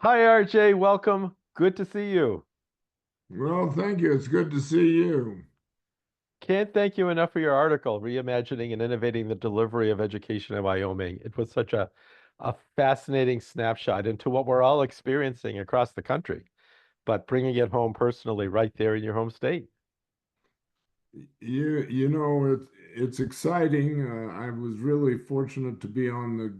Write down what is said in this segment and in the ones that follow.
Hi, RJ. Welcome. Good to see you. Well, thank you. It's good to see you. Can't thank you enough for your article, Reimagining and Innovating the Delivery of Education in Wyoming. It was such a fascinating snapshot into what we're all experiencing across the country, but bringing it home personally right there in your home state. It's exciting. I was really fortunate to be on the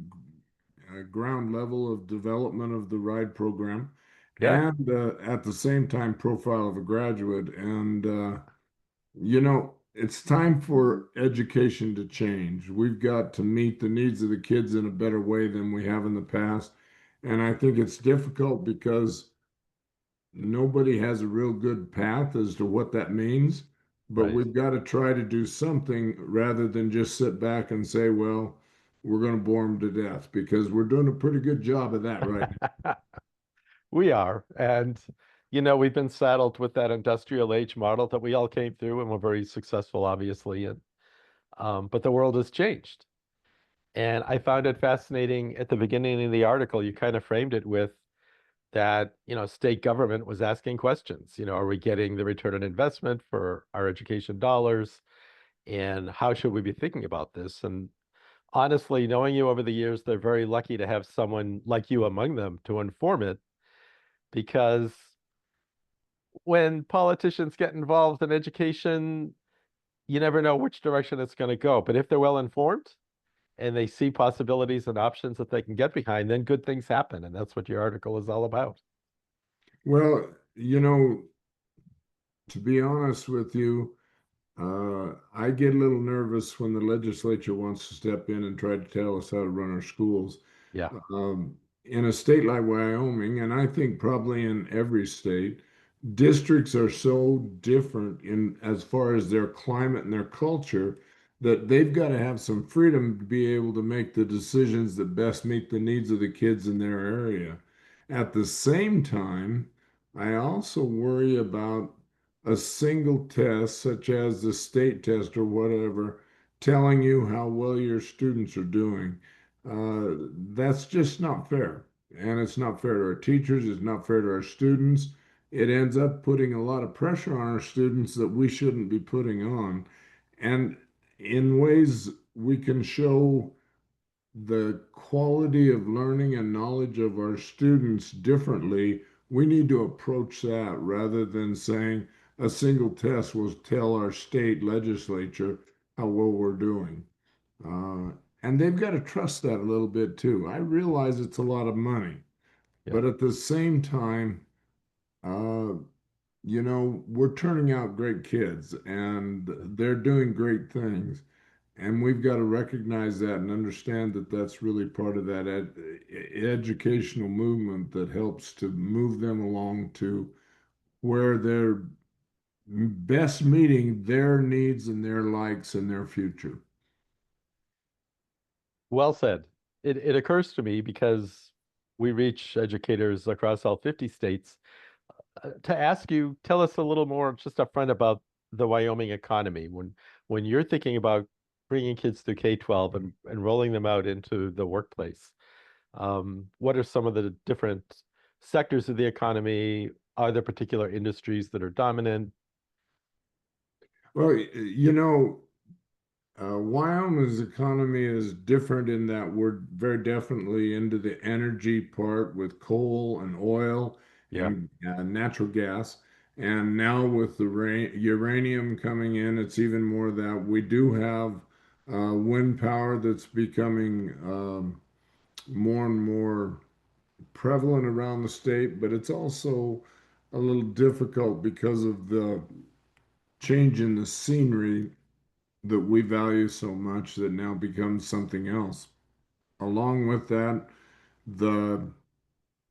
ground level of development of the RIDE program, Yeah, and at the same time, profile of a graduate. And it's time for education to change. We've got to meet the needs of the kids in a better way than we have in the past. And I think it's difficult because nobody has a real good path as to what that means, but right. we've got to try to do something rather than just sit back and say, well, we're going to bore them to death because we're doing a pretty good job of that right now. We are. And, we've been saddled with that industrial age model that we all came through and were very successful, obviously. And but the world has changed. And I found it fascinating at the beginning of the article, you kind of framed it with that, state government was asking questions. Are we getting the return on investment for our education dollars? And how should we be thinking about this? And honestly, knowing you over the years, they're very lucky to have someone like you among them to inform it because when politicians get involved in education, you never know which direction it's going to go. But if they're well informed, and they see possibilities and options that they can get behind, then good things happen. And that's what your article is all about. Well, to be honest with you, I get a little nervous when the legislature wants to step in and try to tell us how to run our schools. Yeah, In a state like Wyoming, and I think probably in every state, districts are so different in as far as their climate and their culture that they've got to have some freedom to be able to make the decisions that best meet the needs of the kids in their area. At the same time, I also worry about a single test, such as the state test or whatever, telling you how well your students are doing. That's just not fair. And it's not fair to our teachers, it's not fair to our students. It ends up putting a lot of pressure on our students that we shouldn't be putting on. And in ways we can show the quality of learning and knowledge of our students differently, we need to approach that rather than saying a single test will tell our state legislature how well we're doing. Uh, and they've got to trust that a little bit too. I realize it's a lot of money, yeah. but at the same time, uh, we're turning out great kids and they're doing great things. And we've got to recognize that and understand that that's really part of that educational movement that helps to move them along to where they're best meeting their needs and their likes and their future. Well said. It occurs to me because we reach educators across all 50 states to ask you, tell us a little more just upfront about the Wyoming economy. When you're thinking about bringing kids through K-12 and rolling them out into the workplace, what are some of the different sectors of the economy? Are there particular industries that are dominant? Well, Wyoming's economy is different in that we're very definitely into the energy part with coal and oil Yeah. and natural gas. And now with the uranium coming in, it's even more that we do have wind power that's becoming more and more prevalent around the state, but it's also a little difficult because of the change in the scenery that we value so much that now becomes something else. Along with that, the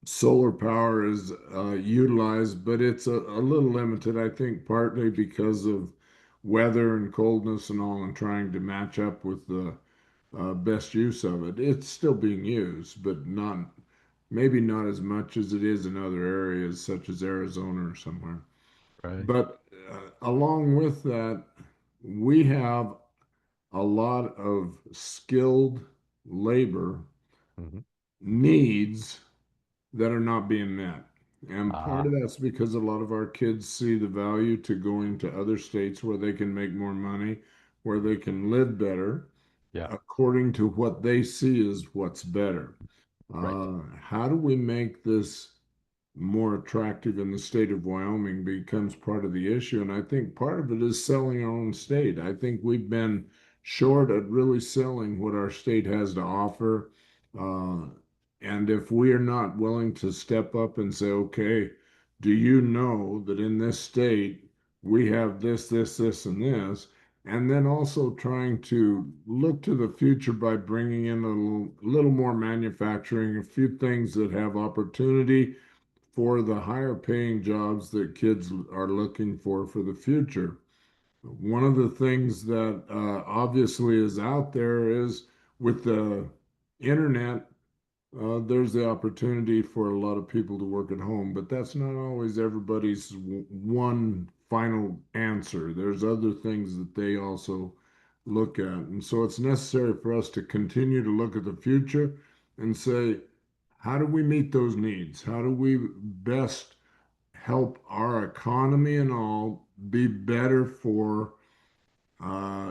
solar power is utilized, but it's a little limited, I think, partly because of weather and coldness and all, and trying to match up with the best use of it. It's still being used, but not maybe not as much as it is in other areas, such as Arizona or somewhere. Right. But along with that, we have a lot of skilled labor Hmm. needs that are not being met. And part Ah, of that's because a lot of our kids see the value to going to other states where they can make more money, where they can live better, yeah, according to what they see as what's better. right. How do we make this more attractive in the state of Wyoming becomes part of the issue. And I think part of it is selling our own state. I think we've been short at really selling what our state has to offer. Uh, and if we are not willing to step up and say, okay, do you know that in this state we have this, this, this, and this? And then also trying to look to the future by bringing in little more manufacturing, a few things that have opportunity for the higher paying jobs that kids are looking for the future. One of the things that obviously is out there is with the internet, there's the opportunity for a lot of people to work at home, but that's not always everybody's one final answer. There's other things that they also look at. And so it's necessary for us to continue to look at the future and say, how do we meet those needs? How do we best help our economy and all be better for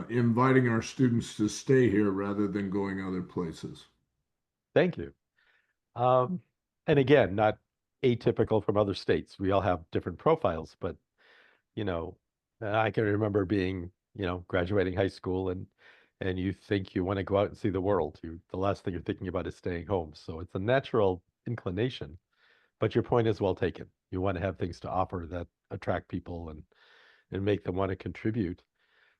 inviting our students to stay here rather than going other places? Thank you. Um, and again, not atypical from other states. We all have different profiles, but you know, I can remember being, graduating high school and you think you want to go out and see the world. The last thing you're thinking about is staying home. So it's a natural inclination, but your point is well taken. You want to have things to offer that attract people and make them want to contribute.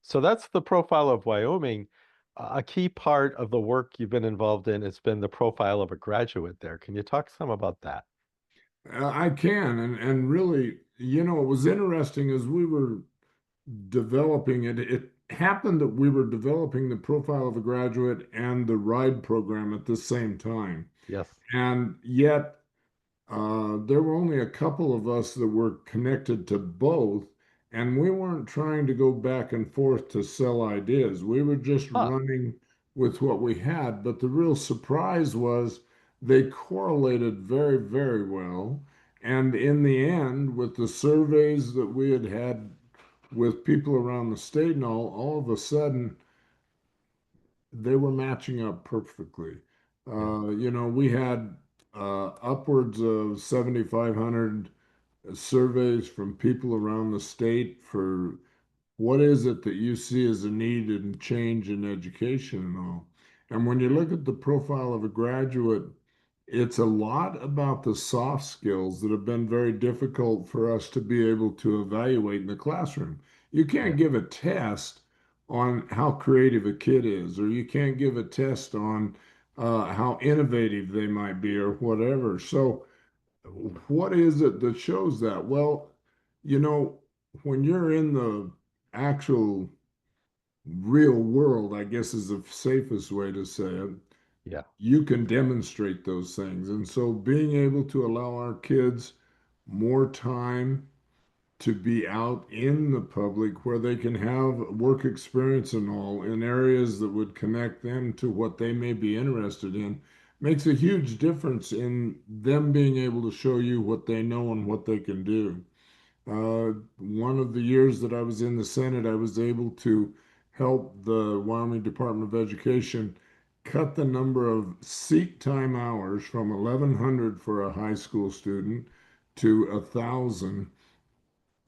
So that's the profile of Wyoming. A key part of the work you've been involved in has been the profile of a graduate there. Can you talk some about that? I can, and really, it was interesting as we were developing it. It happened that we were developing the profile of a graduate and the RIDE program at the same time, Yes. and yet there were only a couple of us that were connected to both, and we weren't trying to go back and forth to sell ideas. We were just Huh. running with what we had. But the real surprise was they correlated very, very well. And in the end, with the surveys that we had had with people around the state and all of a sudden, they were matching up perfectly. Yeah. We had upwards of 7,500 surveys from people around the state for what is it that you see as a need and change in education and all. And when you look at the profile of a graduate, it's a lot about the soft skills that have been very difficult for us to be able to evaluate in the classroom. You Yeah. can't give a test on how creative a kid is, or you can't give a test on how innovative they might be, or whatever. So, what is it that shows that? Well, you know, when you're in the actual real world, I guess is the safest way to say it, Yeah. you can demonstrate those things. And so being able to allow our kids more time to be out in the public where they can have work experience and all in areas that would connect them to what they may be interested in makes a huge difference in them being able to show you what they know and what they can do. One of the years that I was in the Senate, I was able to help the Wyoming Department of Education cut the number of seat time hours from 1,100 for a high school student to 1,000.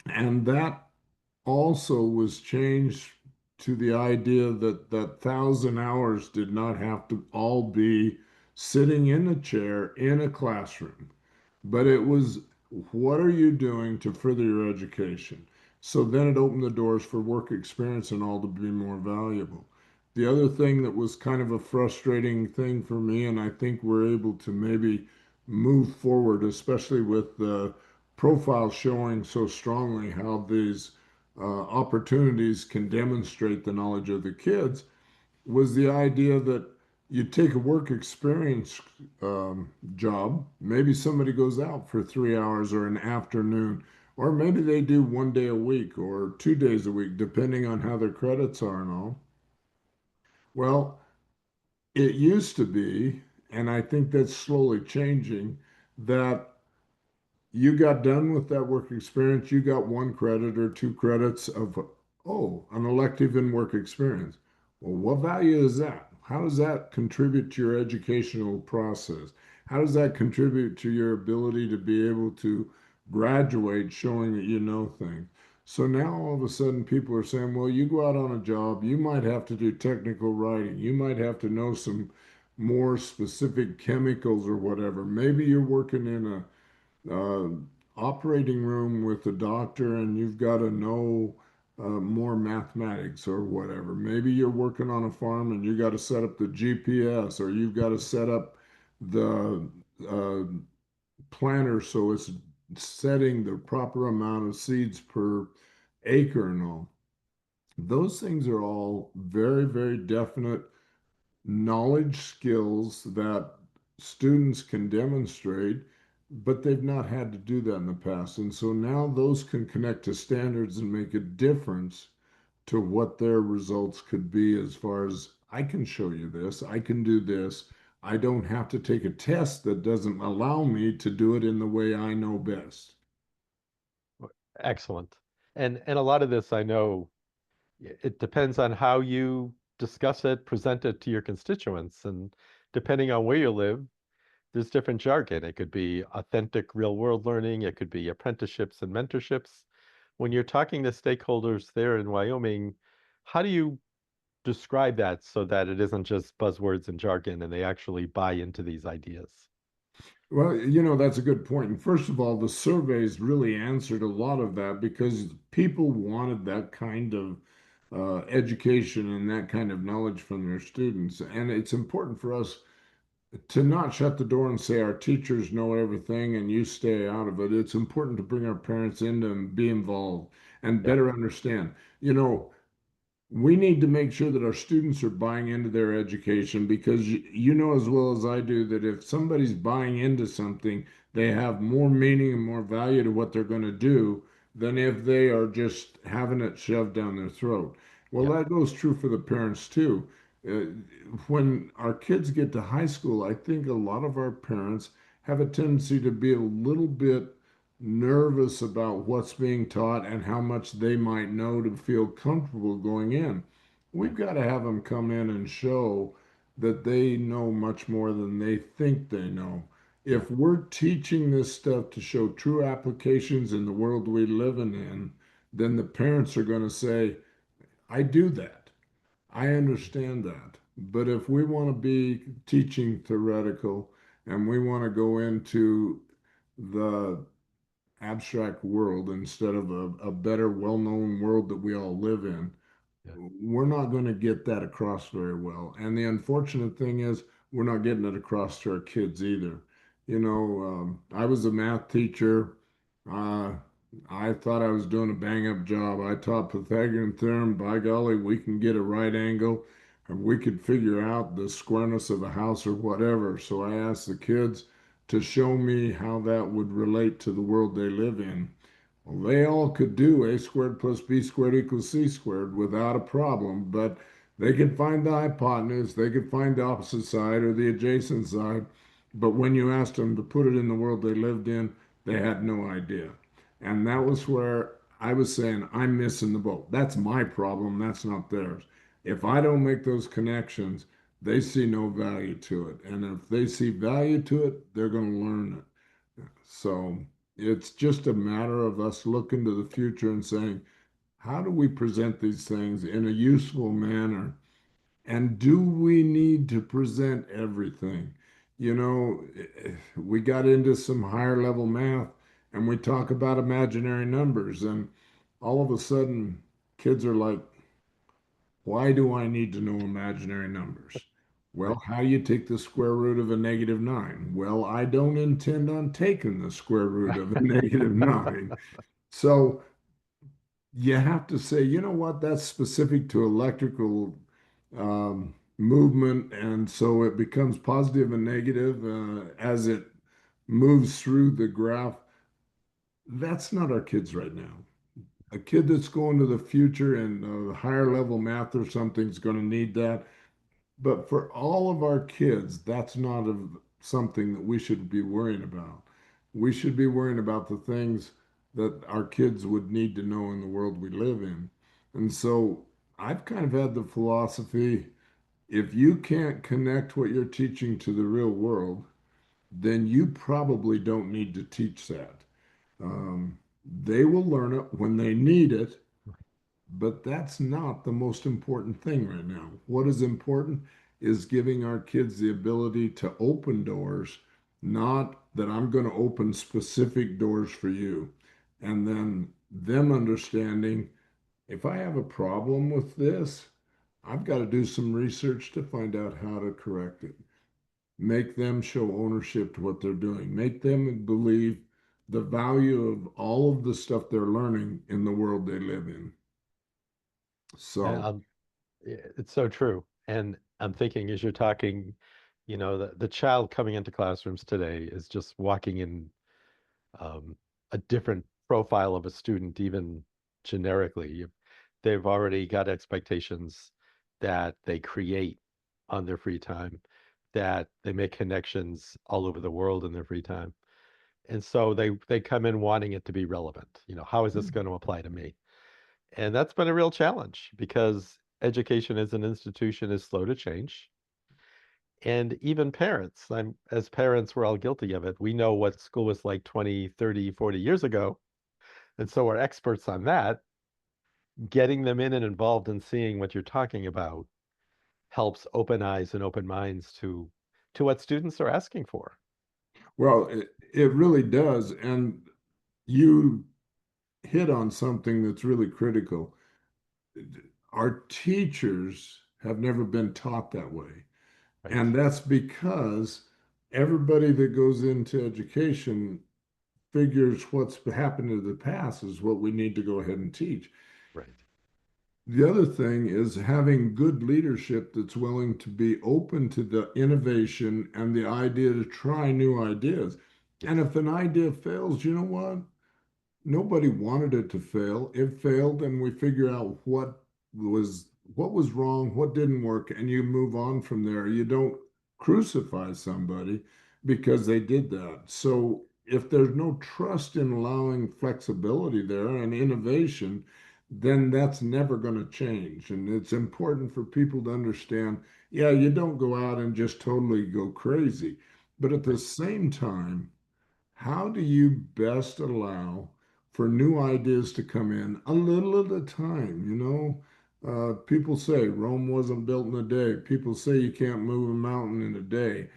And that also was changed to the idea that that 1,000 hours did not have to all be sitting in a chair in a classroom, but it was what are you doing to further your education? So then it opened the doors for work experience and all to be more valuable. The other thing that was kind of a frustrating thing for me, and I think we're able to maybe move forward, especially with the profile showing so strongly how these opportunities can demonstrate the knowledge of the kids, was the idea that you take a work experience job. Maybe somebody goes out for 3 hours or an afternoon, or maybe they do 1 day a week or 2 days a week, depending on how their credits are and all. Well, it used to be, and I think that's slowly changing, that you got done with that work experience, you got 1 credit or 2 credits of, oh, an elective in work experience. Well, what value is that? How does that contribute to your educational process? How does that contribute to your ability to be able to graduate showing that you know things? So now all of a sudden people are saying, well, you go out on a job, you might have to do technical writing, you might have to know some more specific chemicals or whatever. Maybe you're working in a uh, operating room with the doctor and you've got to know more mathematics or whatever. Maybe you're working on a farm and you got to set up the GPS or you've got to set up the uh, planter so it's setting the proper amount of seeds per acre and all. Those things are all very, very definite knowledge skills that students can demonstrate, but they've not had to do that in the past. And so now those can connect to standards and make a difference to what their results could be as far as I can show you this, I can do this. I don't have to take a test that doesn't allow me to do it in the way I know best. Excellent. And a lot of this I know it depends on how you discuss it, present it to your constituents, and depending on where you live, there's different jargon. It could be authentic real world learning, it could be apprenticeships and mentorships. When you're talking to stakeholders there in Wyoming, how do you describe that so that it isn't just buzzwords and jargon and they actually buy into these ideas? Well, that's a good point. And first of all, the surveys really answered a lot of that because people wanted that kind of education and that kind of knowledge from their students. And it's important for us to not shut the door and say our teachers know everything and you stay out of it. It's important to bring our parents in and be involved and Yep, better understand. You know, we need to make sure that our students are buying into their education because you know as well as I do that if somebody's buying into something, they have more meaning and more value to what they're going to do than if they are just having it shoved down their throat. Well, yep, that goes true for the parents too. Uh, when our kids get to high school, I think a lot of our parents have a tendency to be a little bit nervous about what's being taught and how much they might know to feel comfortable going in. yeah, We've got to have them come in and show that they know much more than they think they know. yeah, If we're teaching this stuff to show true applications in the world we live in, then the parents are going to say, I do that. I understand that. But if we want to be teaching theoretical and we want to go into the abstract world instead of a better, well known world that we all live in, yeah, we're not going to get that across very well. And the unfortunate thing is, we're not getting it across to our kids either. I was a math teacher. Uh, I thought I was doing a bang up job. I taught Pythagorean theorem. By golly, we can get a right angle and we could figure out the squareness of a house or whatever. So I asked the kids to show me how that would relate to the world they live in. Well, they all could do a squared plus b squared equals c squared without a problem, but they could find the hypotenuse, they could find the opposite side or the adjacent side. But when you asked them to put it in the world they lived in, they had no idea. And that right, was where I was saying, I'm missing the boat. That's my problem, that's not theirs. If I don't make those connections, they see no value to it. And if they see value to it, they're going to learn it. So it's just a matter of us looking to the future and saying, how do we present these things in a useful manner? And do we need to present everything? We got into some higher level math and we talk about imaginary numbers, and all of a sudden, kids are like, why do I need to know imaginary numbers? right. Well, how do you take the square root of a -9? Well, I don't intend on taking the square root of a -9. So you have to say, you know what, that's specific to electrical movement. And so it becomes positive and negative as it moves through the graph. That's not our kids right now. A kid that's going to the future and higher level math or something is going to need that. But for all of our kids, that's not something that we should be worrying about. We should be worrying about the things that our kids would need to know in the world we live in. And so I've kind of had the philosophy, if you can't connect what you're teaching to the real world, then you probably don't need to teach that. Um, they will learn it when they need it, but that's not the most important thing right now. What is important is giving our kids the ability to open doors, not that I'm going to open specific doors for you. And then them understanding if I have a problem with this, I've got to do some research to find out how to correct it. Make them show ownership to what they're doing. Make them believe the value of all of the stuff they're learning in the world they live in. And So, it's so true. And I'm thinking as you're talking, the child coming into classrooms today is just walking in um, a different profile of a student, even generically. They've already got expectations that they create on their free time, that they make connections all over the world in their free time. And so they come in wanting it to be relevant. How is this going to apply to me? And that's been a real challenge because education as an institution is slow to change. And even parents, as parents, we're all guilty of it. We know what school was like 20, 30, 40 years ago. And so we're experts on that. Getting them in and involved in seeing what you're talking about helps open eyes and open minds to what students are asking for. well, it really does. And you hit on something that's really critical. Our teachers have never been taught that way. Right, And that's because everybody that goes into education figures what's happened in the past is what we need to go ahead and teach. right. The other thing is having good leadership that's willing to be open to the innovation and the idea to try new ideas. And Yes, if an idea fails, you know what? Nobody wanted it to fail. It failed, and we figure out was what was wrong, what didn't work, and you move on from there. You don't crucify somebody because they did that. So if there's no trust in allowing flexibility there and innovation, then that's never going to change. And it's important for people to understand, yeah, you don't go out and just totally go crazy. But at the right, same time, how do you best allow for new ideas to come in a little at a time? People say Rome wasn't built in a day. People say you can't move a mountain in a day.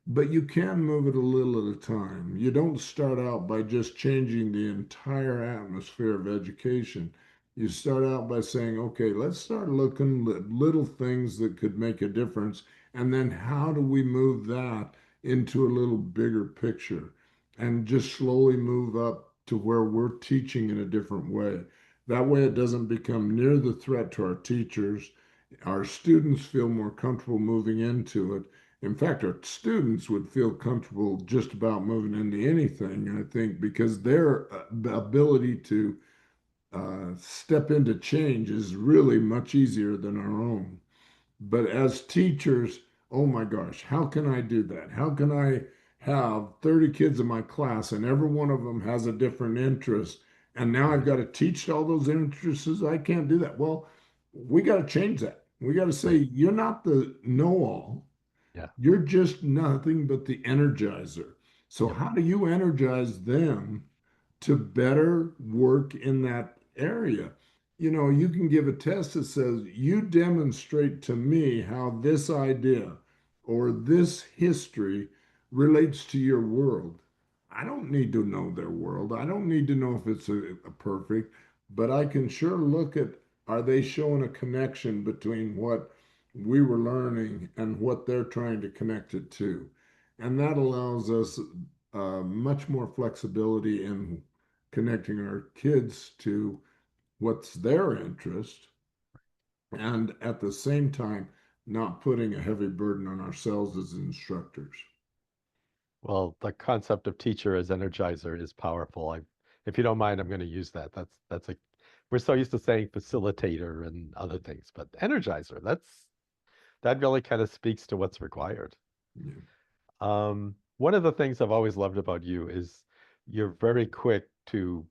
But you can move it a little at a time. You don't start out by just changing the entire atmosphere of education. You start out by saying, okay, let's start looking at little things that could make a difference. And then how do we move that into a little bigger picture and just slowly move up to where we're teaching in a different way? That way, it doesn't become near the threat to our teachers. Our students feel more comfortable moving into it. In fact, our students would feel comfortable just about moving into anything, I think, because their ability to step into change is really much easier than our own. But as teachers, oh my gosh, how can I do that? How can I have 30 kids in my class and every one of them has a different interest? And now I've right, got to teach all those interests. I can't do that. Well, we got to change that. We got to say, right. you're not the know all. Yeah, You're just nothing but the energizer. So, yep, how do you energize them to better work in that area? You can give a test that says, you demonstrate to me how this idea or this history relates to your world. I don't need to know their world. I don't need to know if it's a perfect, but I can sure look at, are they showing a connection between what we were learning and what they're trying to connect it to? And that allows us much more flexibility in connecting our kids to what's their interest, and at the same time, not putting a heavy burden on ourselves as instructors. well, the concept of teacher as energizer is powerful. If you don't mind, I'm going to use that. We're so used to saying facilitator and other things, but energizer, that really kind of speaks to what's required. Yeah. One of the things I've always loved about you is you're very quick to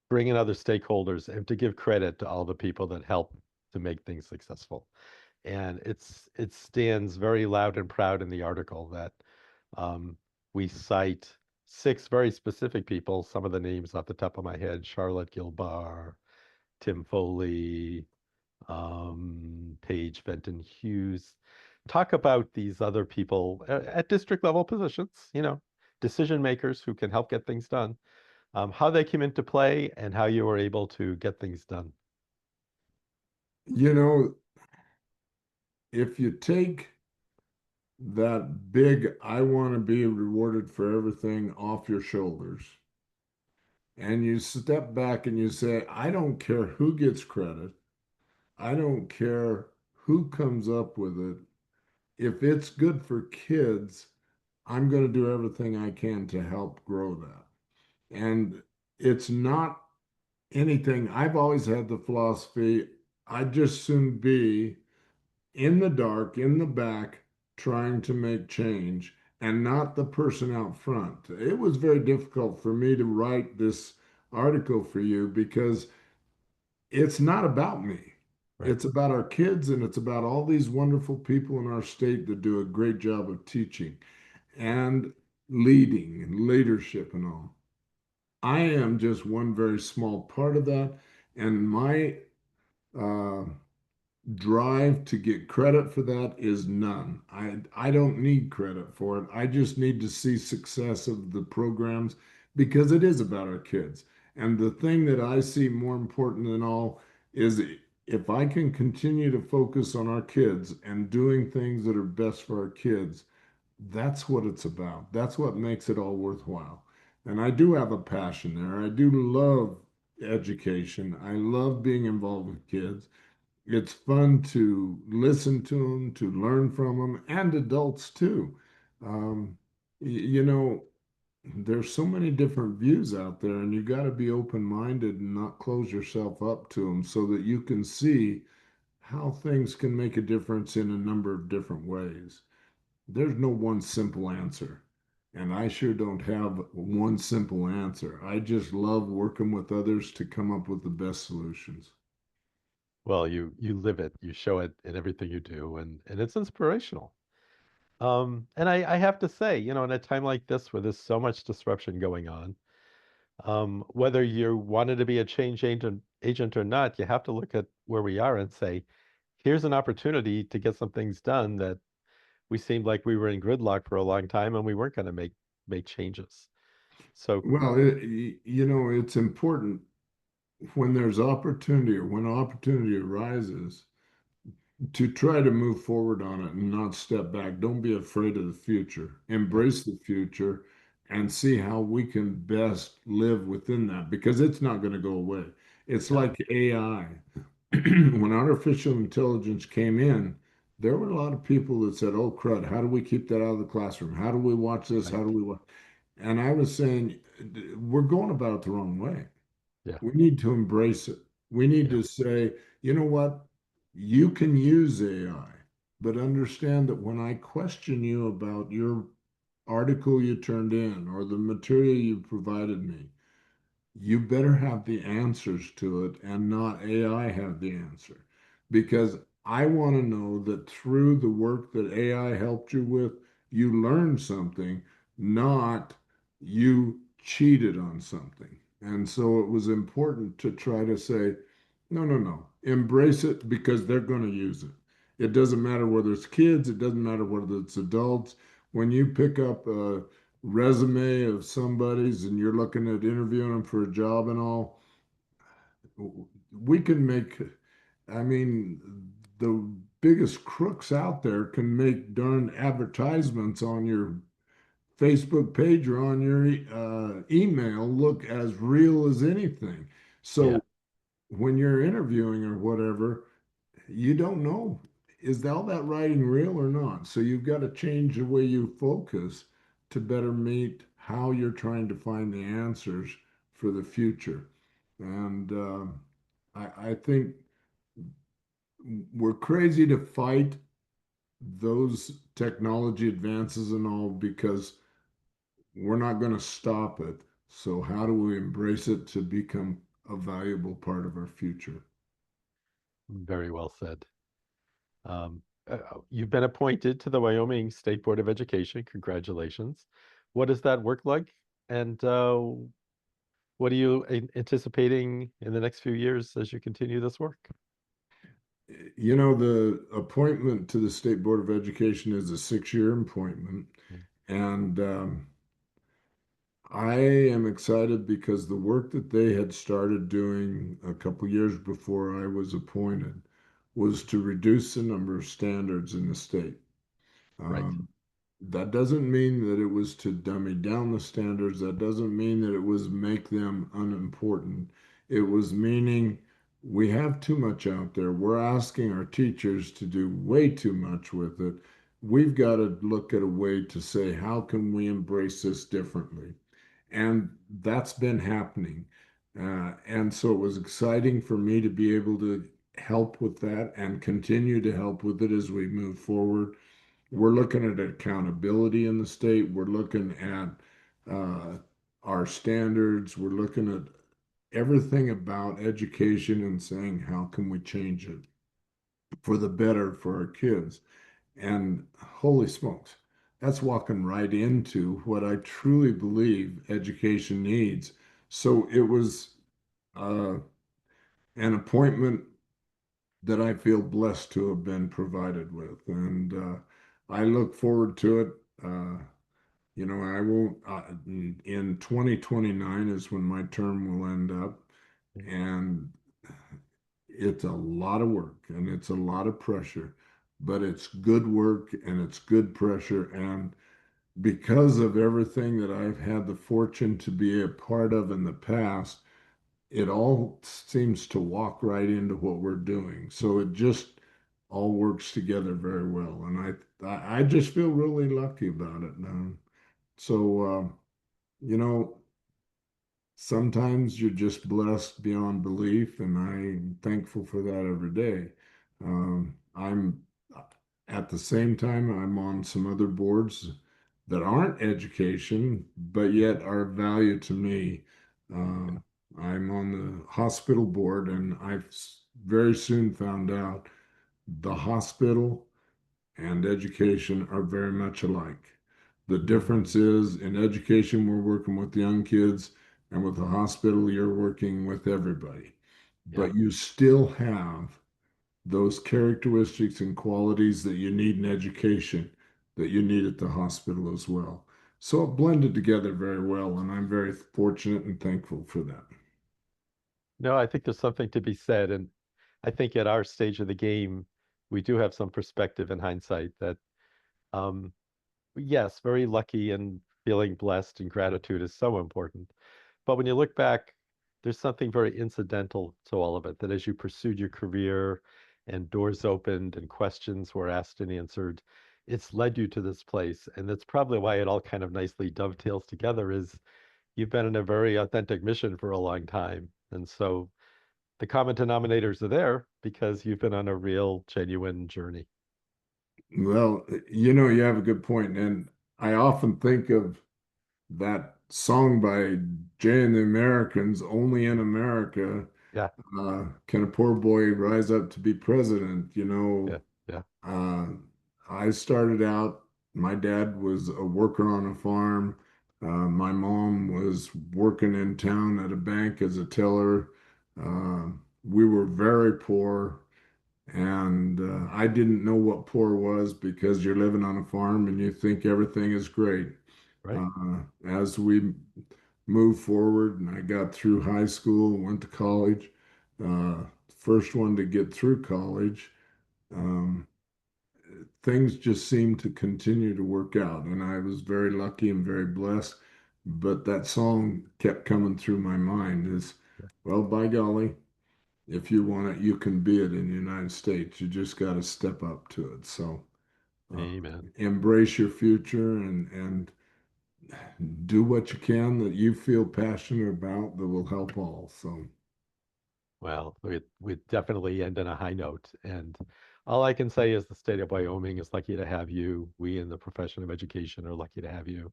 bring in other stakeholders and to give credit to all the people that help to make things successful. And it stands very loud and proud in the article that um, we cite six very specific people, some of the names off the top of my head, Charlotte Gilbar, Tim Foley, Paige Fenton Hughes. Talk about these other people at district level positions, decision makers who can help get things done, how they came into play and how you were able to get things done. You know, if you take that big, I want to be rewarded for everything off your shoulders, and you step back and you say, I don't care who gets credit, I don't care who comes up with it. If it's good for kids, I'm going to do everything I can to help grow that. And it's not anything. I've always had the philosophy I'd just soon be in the dark, in the back, trying to make change and not the person out front. It was very difficult for me to write this article for you because it's not about me. Right. It's about our kids and it's about all these wonderful people in our state that do a great job of teaching and leading and leadership and all. I am just one very small part of that. And my uh, drive to get credit for that is none. I don't need credit for it. I just need to see success of the programs because it is about our kids. And the thing that I see more important than all is if I can continue to focus on our kids and doing things that are best for our kids, that's what it's about. That's what makes it all worthwhile. And I do have a passion there. I do love education. I love being involved with kids. It's fun to listen to them, to learn from them, and adults too. Um, you know, there's so many different views out there, and you got to be open-minded and not close yourself up to them so that you can see how things can make a difference in a number of different ways. There's no one simple answer, and I sure don't have one simple answer. I just love working with others to come up with the best solutions. Well, you live it, you show it in everything you do, and it's inspirational. And I have to say, in a time like this where there's so much disruption going on, whether you wanted to be a change agent or not, you have to look at where we are and say, here's an opportunity to get some things done that we seemed like we were in gridlock for a long time and we weren't going to make changes. So, Well, it's important when there's opportunity or when opportunity arises to try to move forward on it and not step back. Don't be afraid of the future. yeah, Embrace the future and see how we can best live within that because it's not going to go away. It's yeah, like AI. When artificial intelligence came in, there were a lot of people that said, "Oh crud, how do we keep that out of the classroom? How do we watch this? How right, do we watch?" And I was saying, we're going about it the wrong way. yeah, We need to embrace it. We need yeah, to say, you know what? You can use AI, but understand that when I question you about your article you turned in or the material you provided me, you better have the answers to it and not AI have the answer. Because I want to know that through the work that AI helped you with, you learned something, not you cheated on something. And so it was important to try to say, no, no, no, embrace it because they're going to use it. It doesn't matter whether it's kids, it doesn't matter whether it's adults. When you pick up a resume of somebody's and you're looking at interviewing them for a job and all, we can make, I mean, the biggest crooks out there can make darn advertisements on your Facebook page or on your email look as real as anything. yeah. So when you're interviewing or whatever, you don't know is all that writing real or not? So you've got to change the way you focus to better meet how you're trying to find the answers for the future. And I think we're crazy to fight those technology advances and all because we're not going to stop it. So, how do we embrace it to become a valuable part of our future? Very well said. You've been appointed to the Wyoming State Board of Education. Congratulations. What does that work like? And what are you anticipating in the next few years as you continue this work? You know, the appointment to the State Board of Education is a 6-year appointment. Mm. And I am excited because the work that they had started doing a couple years before I was appointed was to reduce the number of standards in the state. Right. Um, that doesn't mean that it was to dummy down the standards. That doesn't mean that it was make them unimportant. It was meaning we have too much out there. We're asking our teachers to do way too much with it. We've got to look at a way to say, how can we embrace this differently? And that's been happening. And so it was exciting for me to be able to help with that and continue to help with it as we move forward. We're looking at accountability in the state. We're looking at uh, our standards. We're looking at everything about education and saying, how can we change it for the better for our kids? And holy smokes, that's walking right into what I truly believe education needs. So it was uh, an appointment that I feel blessed to have been provided with. And I look forward to it. You know, I won't, in 2029 is when my term will end up. And it's a lot of work and it's a lot of pressure, but it's good work and it's good pressure. And because of everything that I've had the fortune to be a part of in the past, it all seems to walk right into what we're doing. So it just all works together very well. And I just feel really lucky about it. So, you know, sometimes you're just blessed beyond belief, and I'm thankful for that every day. I'm at the same time, I'm on some other boards that aren't education, but yet are of value to me. Yeah. Um, I'm on the hospital board, and very soon found out the hospital and education are very much alike. The difference is in education, we're working with young kids, and with the hospital, you're working with everybody. Yeah. But you still have those characteristics and qualities that you need in education that you need at the hospital as well. So it blended together very well, and I'm very fortunate and thankful for that. No, I think there's something to be said. And I think at our stage of the game, we do have some perspective in hindsight that, um, yes, very lucky and feeling blessed and gratitude is so important. But when you look back, there's something very incidental to all of it, that as you pursued your career and doors opened and questions were asked and answered, it's led you to this place. And that's probably why it all kind of nicely dovetails together is you've been in a very authentic mission for a long time. And so the common denominators are there because you've been on a real, genuine journey. Well, you know, you have a good point, and I often think of that song by Jay and the Americans, Only in America. Yeah, Can a poor boy rise up to be president? You yeah, know, yeah, uh, I started out, my dad was a worker on a farm. My mom was working in town at a bank as a teller. Uh, we were very poor, and I didn't know what poor was because you're living on a farm and you think everything is great. right. As we moved forward and I got through high school, went to college, first one to get through college, um, things just seemed to continue to work out. And I was very lucky and very blessed. But that song kept coming through my mind is, well, by golly, if you want it, you can be it in the United States. You just got to step up to it. So uh, Amen. embrace your future and do what you can that you feel passionate about that will help all. So Well, we definitely end on a high note. And All I can say is the state of Wyoming is lucky to have you. We in the profession of education are lucky to have you.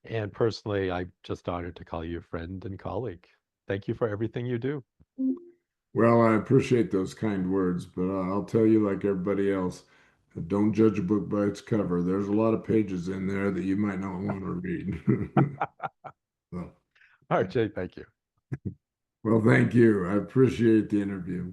And personally, I'm just honored to call you a friend and colleague. Thank you for everything you do. Well, I appreciate those kind words, but I'll tell you, like everybody else, don't judge a book by its cover. There's a lot of pages in there that you might not want to read. So, RJ, thank you. well, thank you. I appreciate the interview.